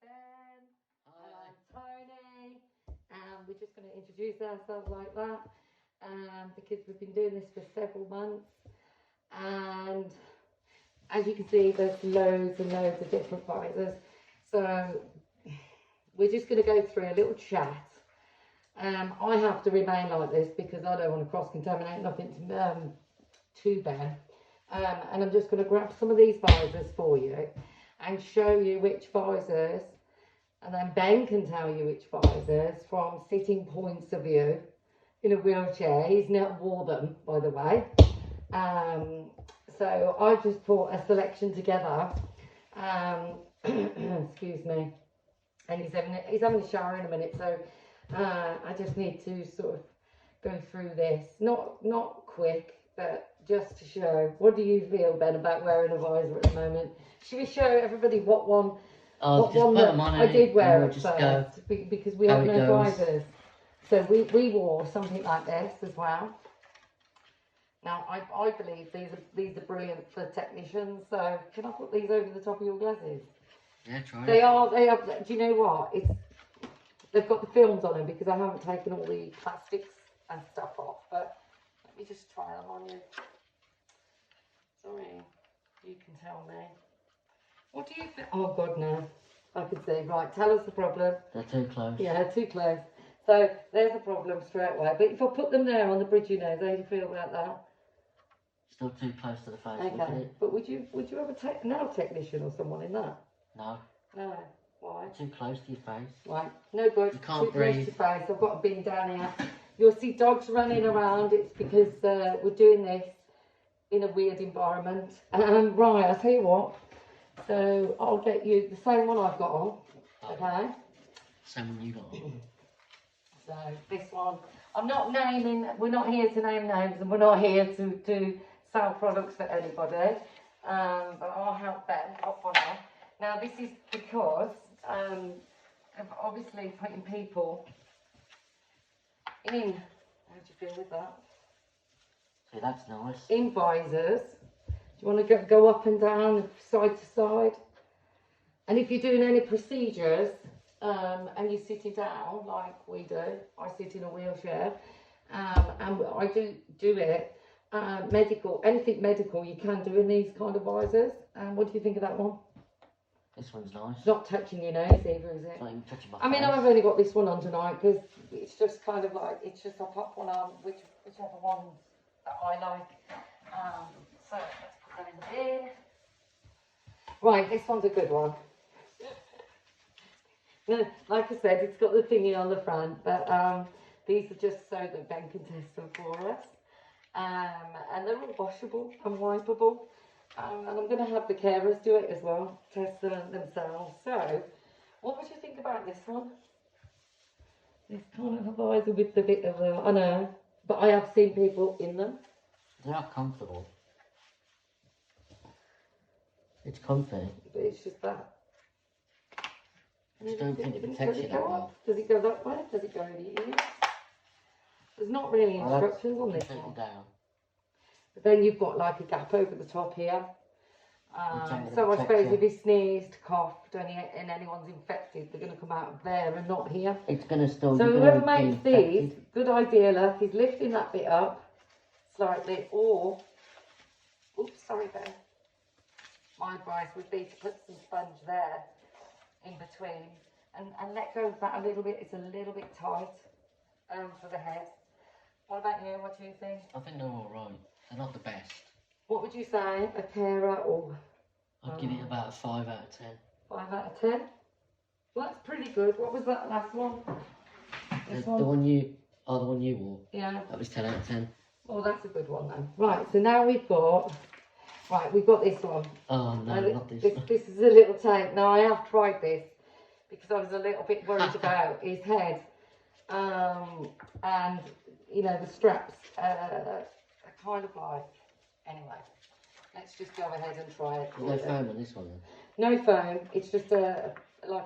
Ben. Hi. And I'm Tony. And we're just going to introduce ourselves like that because we've been doing this for several months. And as you can see, there's loads and loads of different visors. So we're just going to go through a little chat. I have to remain like this because I don't want to cross-contaminate nothing to Ben. And I'm just going to grab some of these visors for you and show you which visors, and then Ben can tell you which visors from sitting points of view in a wheelchair. He's not wore them, by the way. So I just put a selection together. Excuse me. And he's having a shower in a minute, so I just need to sort of go through this. Not quick, but just to show. What do you feel, Ben, about wearing a visor at the moment? Should we show everybody what one? Oh, what just one put that them on I did wear we'll at just first because we how have it no goes. visors. So we wore something like this as well. Now I believe these are brilliant for technicians. So can I put these over the top of your glasses? Yeah, try They it. are. Do you know what? They've got the films on them because I haven't taken all the plastics and stuff off. But let me just try them on you. Sorry, you can tell me. What do you think? Oh God, no. I can see. Right, tell us the problem. They're too close. Yeah, too close. So there's a problem straight away. But if I put them there on the bridge of your nose, how do you feel about that? Still too close to the face. Look at Okay. it. But would you have a nail technician or someone in that? No. No. Why? Too close to your face. Right. No good. You can't Too close breathe. to your face. I've got a bin down here. You'll see dogs running around. It's because we're doing this in a weird environment. Right, I'll tell you what. So I'll get you the same one I've got on. Okay. Same one you got on. So this one, I'm not naming, we're not here to name names and we're not here to sell products for anybody. But I'll help Ben pop one on. Now this is because of obviously putting people in, how do you feel with that? See, that's nice. In visors. Do you want to go up and down, side to side? And if you're doing any procedures and you're sitting down like we do, I sit in a wheelchair and I do it, medical, anything medical you can do in these kind of visors. What do you think of that one? This one's nice. It's not touching your nose either, is it? It's not even touching my I mean, face. I've only got this one on tonight because it's just kind of like, it's just I pop one on, whichever ones that I like. So let's put that in the bin. Right, this one's a good one. Like I said, it's got the thingy on the front, but these are just so that Ben can test them for us. And they're all washable and wipeable. And I'm going to have the carers do it as well, test them themselves. So, what would you think about this one? This kind of a visor with the bit of I know, but I have seen people in them. They are comfortable. It's comfy. But it's just that. I just don't think it protects you Does it that go well. up? Does it go that way? Does it go over your ears? There's not really instructions on this Take one. it down. But then you've got like a gap over the top here. Something to So I protect suppose you. if he sneezed, coughed, and anyone's infected, they're going to come out there and not here. It's going to still. So you're whoever gonna be makes these, infected. good idea, look, he's lifting that bit up slightly, or, oops, sorry Ben, my advice would be to put some sponge there in between and let go of that a little bit. It's a little bit tight for the head. What about you? What do you think? I think they're all right. They're not the best. What would you say, a carer or? I'd give it about a 5 out of 10. 5 out of 10? Well, that's pretty good. What was that last one? The one you wore. Yeah. That was 10 out of 10. Oh, that's a good one then. Right, so now we've got this one. Oh no, not this one. This is a little tape. Now I have tried this because I was a little bit worried about his head. And you know, the straps are kind of like, anyway, let's just go ahead and try it. There's no foam on this one then? No foam, it's just like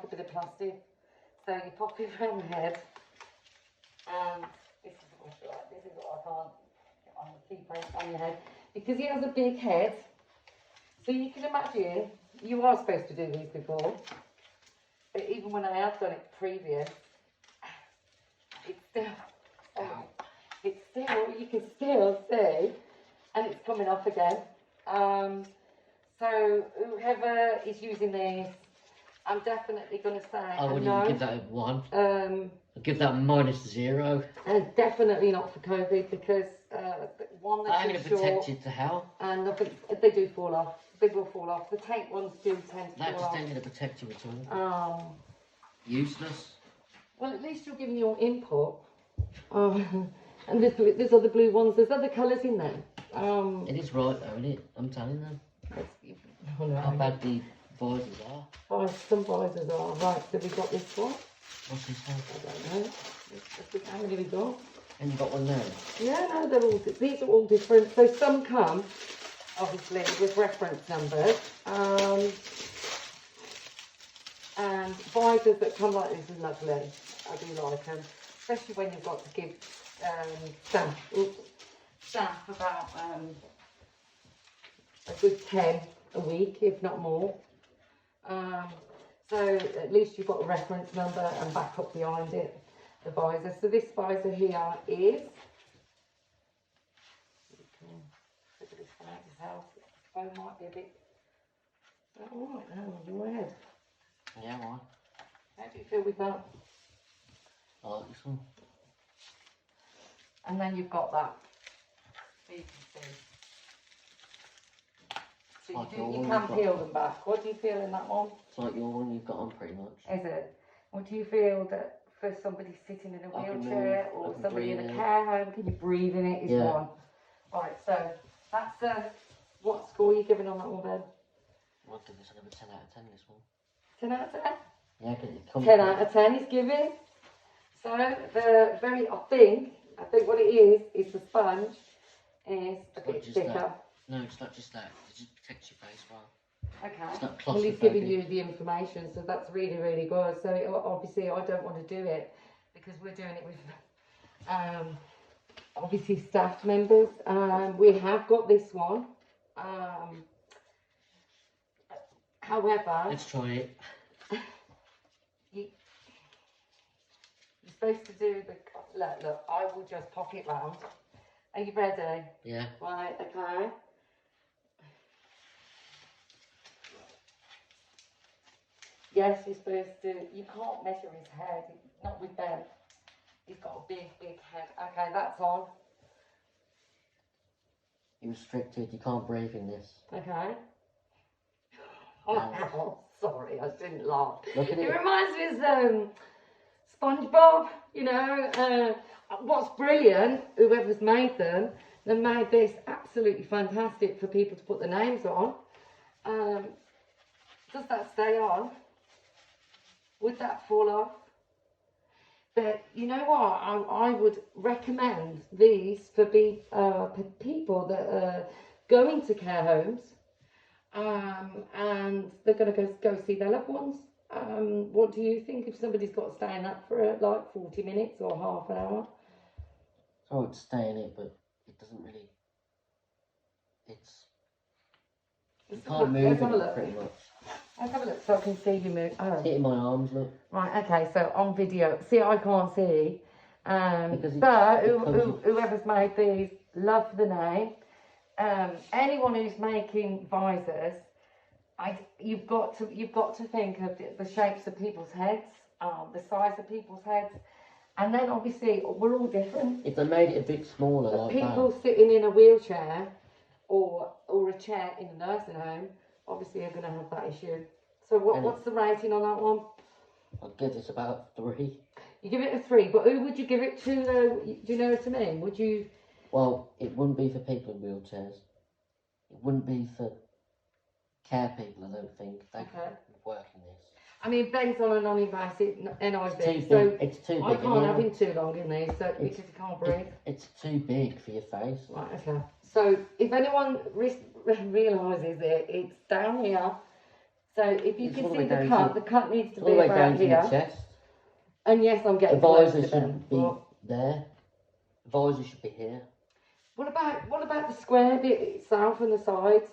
a bit of plastic. So you pop it around the head, and this is what I like. This is what I can't get on the keyprint on your head because he has a big head. So you can imagine, you are supposed to do these before. But even when I have done it previous, it's still, you can still see, and it's coming off again. So whoever is using these, I'm definitely going to say I wouldn't no. even give that a 1. I'd give that -0. And definitely not for COVID because one, That they're ain't too gonna protect short, you to hell. and nothing, they do fall off. They will fall off. The tank ones do tend to That fall just off. ain't gonna protect you at all. Useless. Well, at least you're giving your input. And there's other blue ones. There's other colours in there. It is right though, isn't it? I'm telling them. Oh no. How bad the visors are. Some visors are. Right, so we got this one. What's this one? I don't know. How many we got? And you got one there? Yeah, no, these are all different. So some come, obviously, with reference numbers. And visors that come like this is lovely. I do like them. Especially when you've got to give staff about a good 10 a week, if not more. So at least you've got a reference number and backup behind it, the visor. So this visor here is, look at this one out yourself. The phone might be a bit, alright now on your head. Yeah, why? How do you feel with that? I like this one. And then you've got that. So you can see. So you can peel them back. What do you feel in that one? It's like your one you've got on pretty much. Is it? What do you feel that for somebody sitting in a wheelchair or somebody in a care home, can you breathe in it is one. Right, so that's what score are you giving on that one, Ben? I'll give this another 10 out of 10, this one. 10 out of 10? Yeah, because it comes 10 out of 10 is given. So I think what it is the sponge is a bit thicker. No, it's not just that. It just protects your face well. Okay. It's not Well, he's giving you the information, so that's really, really good. So obviously I don't want to do it because we're doing it with obviously staff members. We have got this one. However, let's try it. You're supposed to do the look. I will just pop it round. Are you ready? Yeah. Right. Okay. Yes, you're supposed to. You can't measure his head. Not with Ben. He's got a big, big head. Okay, that's on. You're restricted. You can't breathe in this. Okay. Oh, sorry, I shouldn't laugh. Look at it. It reminds me of SpongeBob. You know, what's brilliant? Whoever's made them, they made this absolutely fantastic for people to put their names on. Does that stay on? Would that fall off? But you know what? I would recommend these for people that are going to care homes and they're going to go see their loved ones. What do you think if somebody's got to stay in that for like 40 minutes or half an hour? It's alright to stay in it, but it doesn't really. You can't move it pretty much. Let's have a look so I can see you move. Oh. It's hitting my arms, look. Right, okay, so on video. See, I can't see. But whoever's made these, love the name. Anyone who's making visors, you've got to think of the shapes of people's heads, the size of people's heads, and then obviously we're all different. If they made it a bit smaller, like people sitting in a wheelchair or a chair in a nursing home, obviously are going to have that issue. So what's the rating on that one? I'd give this about 3. You give it a 3, but who would you give it to though? Do you know what I mean? Would you? Well, it wouldn't be for people in wheelchairs. It wouldn't be for care people, I don't think. They could work in this. I mean, Ben's on a non-invasive NIV, so it's too big. I can't have him too long in these, because he can't breathe. It's too big for your face. Right, okay. So if anyone realises it, it's down here. So if you can see the cut needs to be about here. All the way down to your chest. And yes, I'm getting the close visor to them. should be there. The visor should be here. What about the square bit itself and the sides?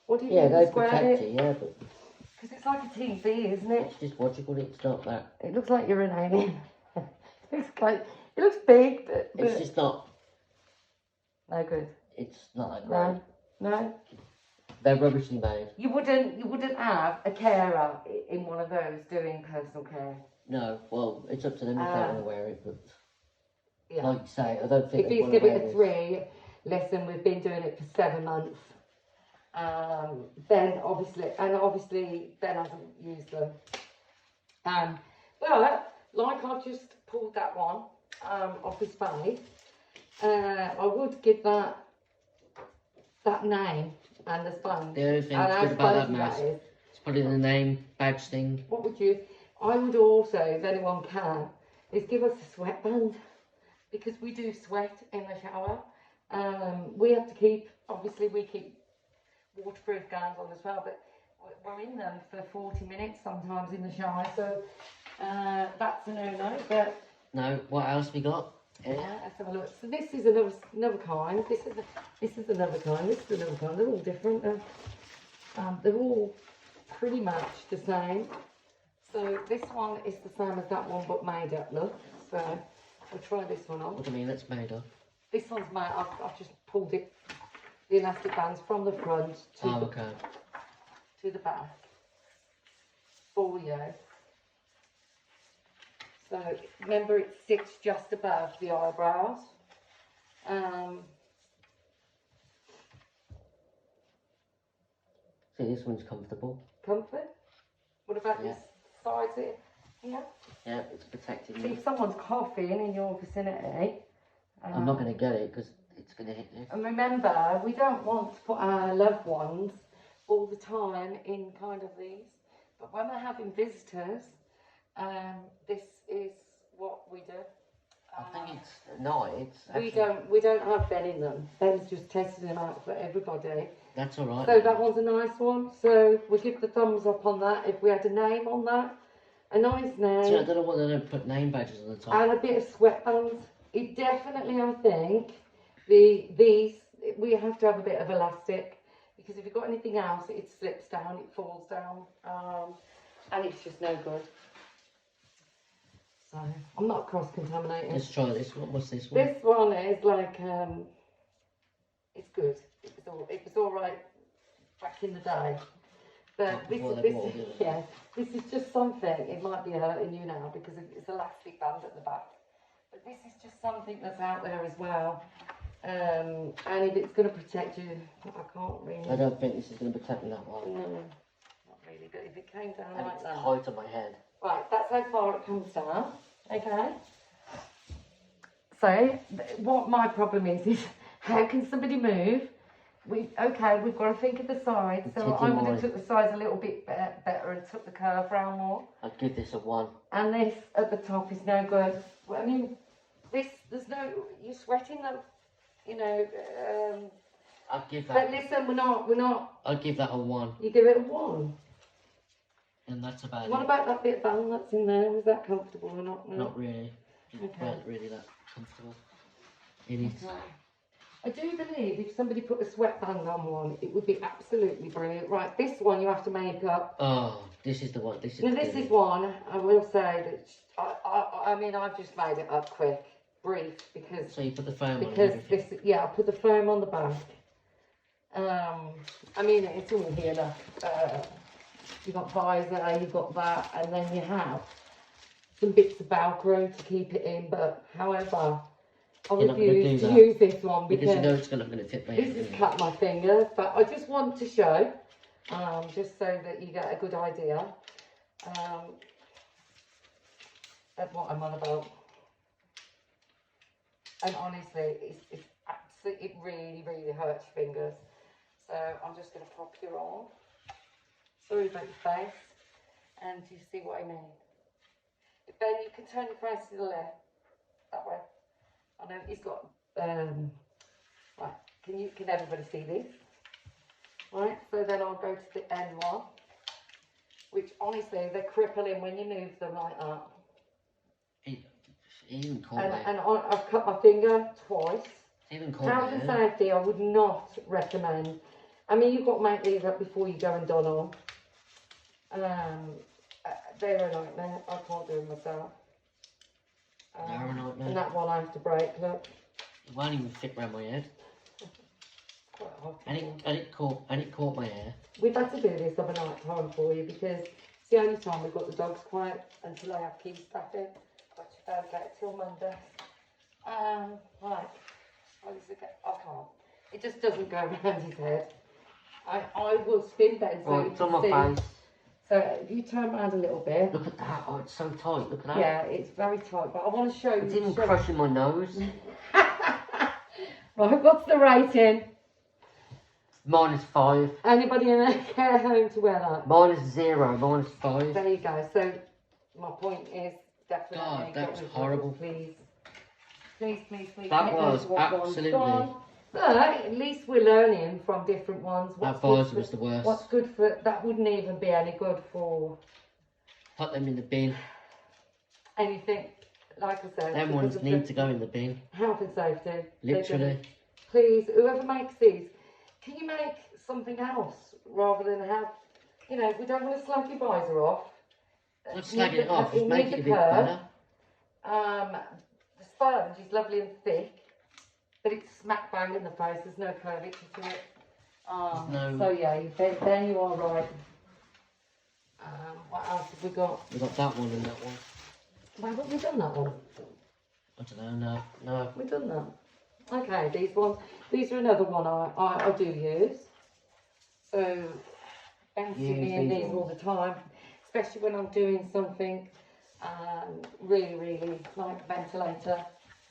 What do you think they the square protect bit? you, yeah, but Because it's like a TV, isn't it? It's just what you call it. It's not that. It looks like urinating. It looks big, but It's just not. no good. It's not that great. No. They're rubbishly made. You wouldn't have a carer in one of those doing personal care. No, well, it's up to them if they want to wear it, but Yeah. like you say, I don't think If they he's want to give wear it a this. 3, listen, we've been doing it for 7 months. Ben obviously Ben hasn't used them. But like I've just pulled that one off his face, I would give that name and the sponge. The only thing and that's how good about that spongy mask, is. it's put in the name, badge thing. What would you? I would also, if anyone can, is give us a sweatband, because we do sweat in the shower. We have to keep, obviously we keep waterproof gowns on as well, but we're in them for 40 minutes sometimes in the shower, so that's a no-no. But No, what else we got? yeah, let's have a look. So this is another kind. This is another kind. This is another kind. They're all different. They're all pretty much the same. So this one is the same as that one, but made up. Look. So we'll try this one on. What do you mean that's made of? This one's made. I've just pulled it, the elastic bands from the front to to the back for you. So remember, it sits just above the eyebrows. See, this one's comfortable. Comfort. What about this side here? Yeah. Yeah, it's protecting See, you. if someone's coughing in your vicinity, I'm not going to get it because it's going to hit you. and remember, we don't want to put our loved ones all the time in kind of these. But when we're having visitors, this is what we do. I think it's no, it's We don't have Ben in them. Ben's just testing them out for everybody. That's all right. So that one's a nice one. So we give the thumbs up on that. If we had a name on that, a nice name. See, I don't know what they don't put name badges on the top. And a bit of sweatbands. It definitely, I think, these we have to have a bit of elastic, because if you've got anything else, it slips down, it falls down, and it's just no good. So I'm not cross-contaminating. Let's try this one. What's this one? This one is like it's good. It was all right back in the day, but this is just something. It might be hurting you now because it's elastic band at the back, but this is just something that's out there as well. And if it's going to protect you, I can't really. I don't think this is going to protect me that well. No, not really. But if it came down And like it's that, tight on my head. right, that's how far it comes down. Okay. So what my problem is how can somebody move? We've got to think of the sides. So I would have took the sides a little bit better and took the curve round more. I'd give this a 1. And this at the top is no good. Well, I mean, there's no, you're sweating them, you know. I'd give that. But listen, we're not. I'd give that a 1. You give it a 1. And that's about What it. about that bit of band that's in there? Is that comfortable or not? No. Not really. It Okay. weren't really that comfortable. It is. Okay. I do believe if somebody put a sweatband on one, it would be absolutely brilliant. Right, this one you have to make up. Oh, this is the one. This is. Now this is one, I will say that, I mean, I've just made it up quick, brief, because... So you put the foam on. Because this, I put the foam on the back. I mean, it's all here, look. You've got visor, you've got that, and then you have some bits of Velcro to keep it in, but however, I refuse to use this one because you know it's not going to tip me. This has cut my fingers, but I just want to show, just so that you get a good idea of what I'm on about. And honestly, it really, really hurts your fingers. So I'm just going to pop you on. Sorry about your face. And you see what I mean. Ben, you can turn your face to the left. That way. I know he's got, right, can everybody see this? Right, so then I'll go to the end one, which honestly, they're crippling when you move them like that. Even caught me. And I've cut my finger twice. Even caught Health and safety, I would not recommend. I mean, you've got to make these up before you go and don on. They're a nightmare. I can't do them myself. They're a nightmare. And that one I have to break, look. It won't even fit around my head. Quite hard to And it caught my hair. We've had to do this of a night time for you because it's the only time we've got the dogs quiet until I have keys back in, which I don't get till Monday. Right. I can't. It just doesn't go around his head. I will spin that so Right, it's on my face. So if you turn around a little bit. Look at that. Oh, it's so tight. Look at that. Yeah, it's very tight, but I want to show you. It's even crushing my nose. Right, what's the rating? -5. Anybody in a care home to wear that? -0. -5. There you go. So my point is definitely. God, get that was rid of horrible. it, please. Please, please, please. That get was rid of what one's absolutely. gone. But at least we're learning from different ones. That visor was the worst. What's good for that wouldn't even be any good for Put them in the bin. anything. Like I said, Them ones need to go in the bin. health and safety. Literally. Please, whoever makes these, can you make something else rather than have, you know, we don't want to slag your visor off. Not slagging it off, just make it a bit better. The sponge is lovely and thick, but it's smack bang in the face. There's no curvature to it. So yeah, then you are right. What else have we got? We got that one and that one. Why haven't we done that one? I don't know. No. We've done that. Okay, these ones. These are another one I do use. So bouncing me in these all the time, especially when I'm doing something really like ventilator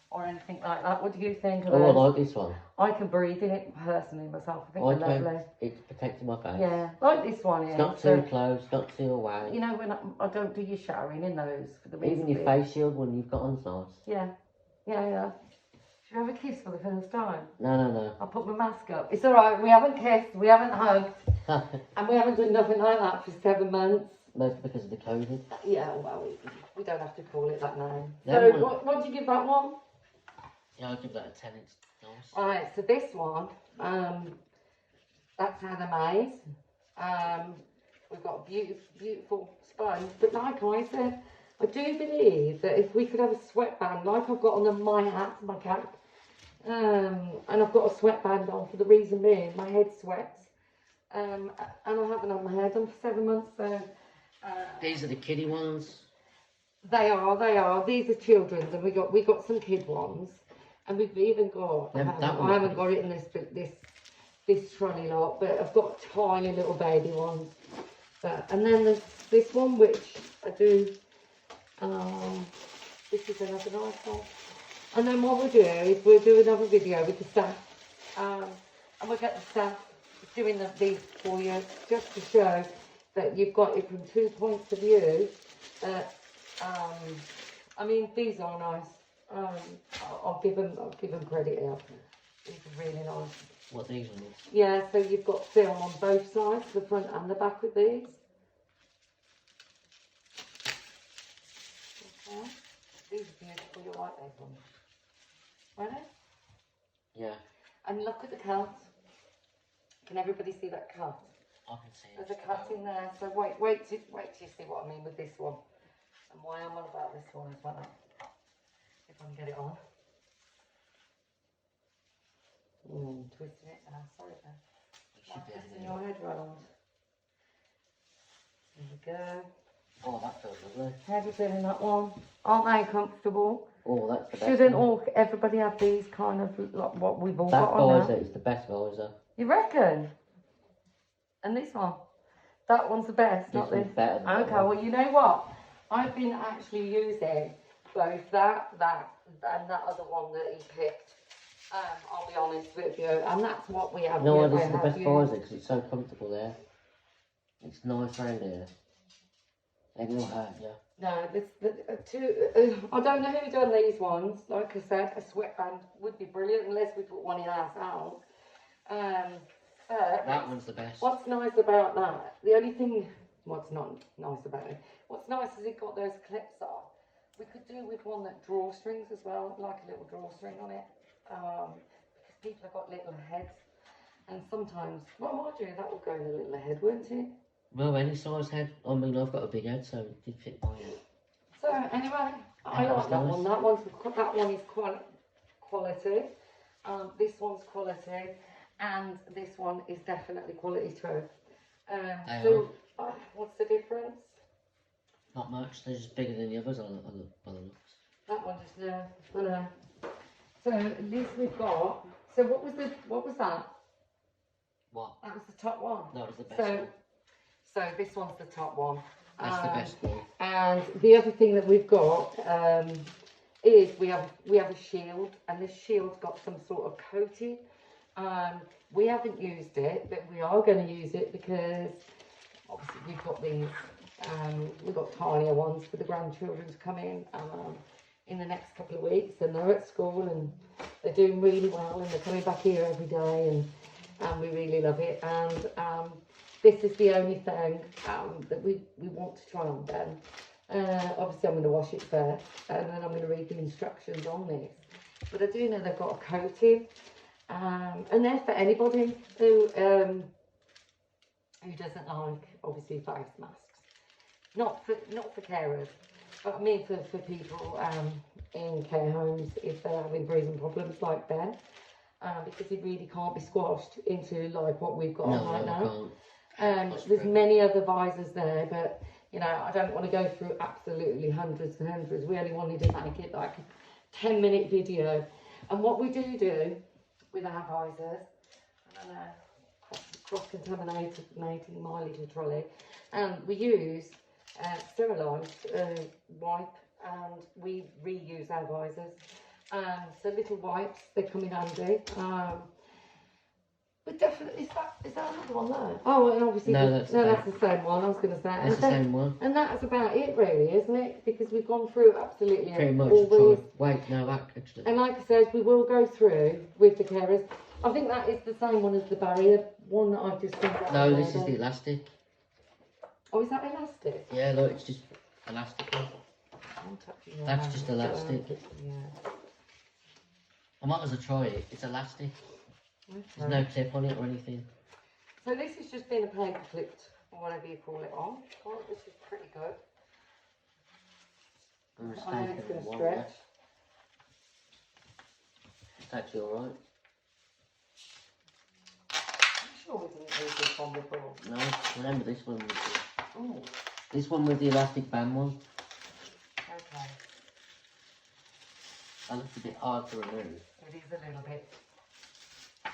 or anything like that. What do you think of Oh, those? I like this one. I can breathe in it personally myself. I think they're lovely. It's protecting my face. Yeah, like this one here. It's not too close, not too away. You know, when I don't do your showering in those for the reason. Even your face shield when you've got on's nice. Yeah. Should we have a kiss for the first time? No. I'll put my mask up. It's alright, we haven't kissed, we haven't hugged, and we haven't done nothing like that for 7 months. Mostly because of the COVID. Yeah, well, we don't have to call it that name. Them So, what do you give that one? Yeah, I'll give that a 10. It's nice. Alright, so this one, that's how they're made. We've got a beautiful sponge, but like I said, I do believe that if we could have a sweatband, like I've got on my hat, my cap, and I've got a sweatband on for the reason being, my head sweats, and I haven't had my hair done for 7 months, so... These are the kiddie ones. They are. These are children's, and we got some kid ones, and we've even got. I haven't got it in this trolley lot, but I've got tiny little baby ones. And then there's this one which I do. This is another nice one. And then what we'll do is we'll do another video with the staff, and we'll get the staff doing these for you just to show that you've got it from 2 points of view. I mean, these are nice. I'll give them credit here. These are really nice. What these ones? Yeah, so you've got film on both sides, the front and the back with these. Okay. These are beautiful. You like those ones? Ready? Yeah. And look at the cut. Can everybody see that cut? I can see it. There's a cut in there. So wait till you see what I mean with this one. And why I'm on about this one as well. If I can get it on. Twisting it now. Sorry then. Twisting your head round. There we go. Oh, that feels lovely. How do you feel in that one? Aren't they comfortable? Oh, that's the best. Shouldn't everybody have these kind of like what we've all got on now? That visor is the best visor. You reckon? And this one? That one's the best, not this? Better than okay, well, you know what? I've been actually using both that, and that other one that he picked. I'll be honest with you, and that's what we have. No, this is the best visor because it's so comfortable there. It's nice around here. It will hurt you. No, I don't know who done these ones. Like I said, a sweatband would be brilliant unless we put one in ourselves. But that one's the best. What's nice about that? The only thing, what's not nice about it? What's nice is it got those clips on. We could do with one that drawstrings as well, like a little drawstring on it, because people have got little heads, and sometimes, well, mind you, that would go in a little head, wouldn't it? Well, any size head. I mean, I've got a big head, so it did fit my head. So anyway, I That like was that nice. one. That one is quality. This one's quality, and this one is definitely quality too. So what's the difference? Not much. They're just bigger than the others on the looks. That one just no. I know. So at least we've got. So what was that? What? That was the top one. That was the best one. So this one's the top one. That's the best one. And the other thing that we've got is we have a shield, and this shield's got some sort of coating. We haven't used it, but we are going to use it because obviously we've got these. We've got tinier ones for the grandchildren to come in the next couple of weeks, and they're at school and they're doing really well, and they're coming back here every day, and we really love it. And this is the only thing that we want to try on them. Obviously I'm going to wash it first, and then I'm going to read the instructions on this. But I do know they've got a coating, and they're for anybody who doesn't like, obviously, face masks. Not for carers, but I mean for people in care homes if they're having breathing problems like Ben, because he really can't be squashed into like what we've got on right now. There's many other visors there, but you know, I don't want to go through absolutely hundreds and hundreds. We only wanted to make it like a 10-minute video. And what we do with our visors, I don't know, cross-contaminating my little trolley, we use sterilised wipe, and we reuse our visors. So little wipes, they come in handy. But definitely, is that another one there? Oh, and obviously, that's the same one. I was going to say. That's the same one. And that's about it, really, isn't it? Because we've gone through absolutely pretty much all these. Wait, no, actually. And like I said, we will go through with the carers. I think that is the same one as the barrier one that I've just seen. No, this is the elastic. Oh, is that elastic? Yeah, look, it's just elastic. I'm touching your That's hand. just elastic. Yeah. I might as well try it. It's elastic. Okay. There's no clip on it or anything. So this has just been a paper clipped, or whatever you call it, on. Oh, this is pretty good. I know it's going to stretch. It's actually alright. I'm sure we didn't use this one before. No, remember this one. Oh. This one with the elastic band one. Okay. That looks a bit hard to remove. It is a little bit.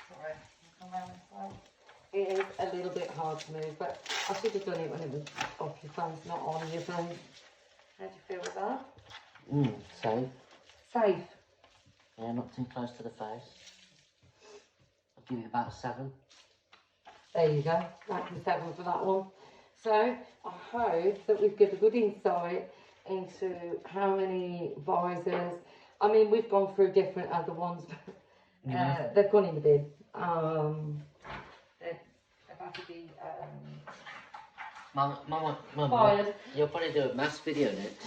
Sorry, come around this way. It is a little bit hard to move, but I should have done it when it was off your face, not on your face. How do you feel with that? Safe. Safe. Yeah, not too close to the face. I'll give it about a 7. There you go. That's a 7 for that one. So I hope that we've given a good insight into how many visors. I mean, we've gone through different other ones. They've gone in the bin. They've had to be Mama, fired. you'll probably do a mask video next.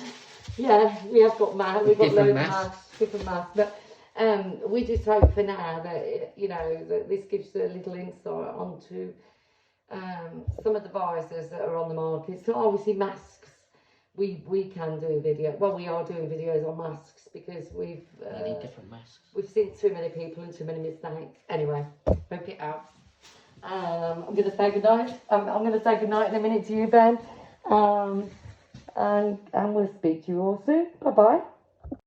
Yeah, we have got masks. We've got Different loads of masks, different masks. But we just hope for now that, you know, that this gives a little insight onto some of the visors that are on the market. So obviously masks, we can do a video. Well, we are doing videos on masks because we've You need different masks. We've seen too many people and too many mistakes. Anyway, hope it out. I'm going to say goodnight. I'm going to say goodnight in a minute to you, Ben. And we'll speak to you all soon. Bye-bye.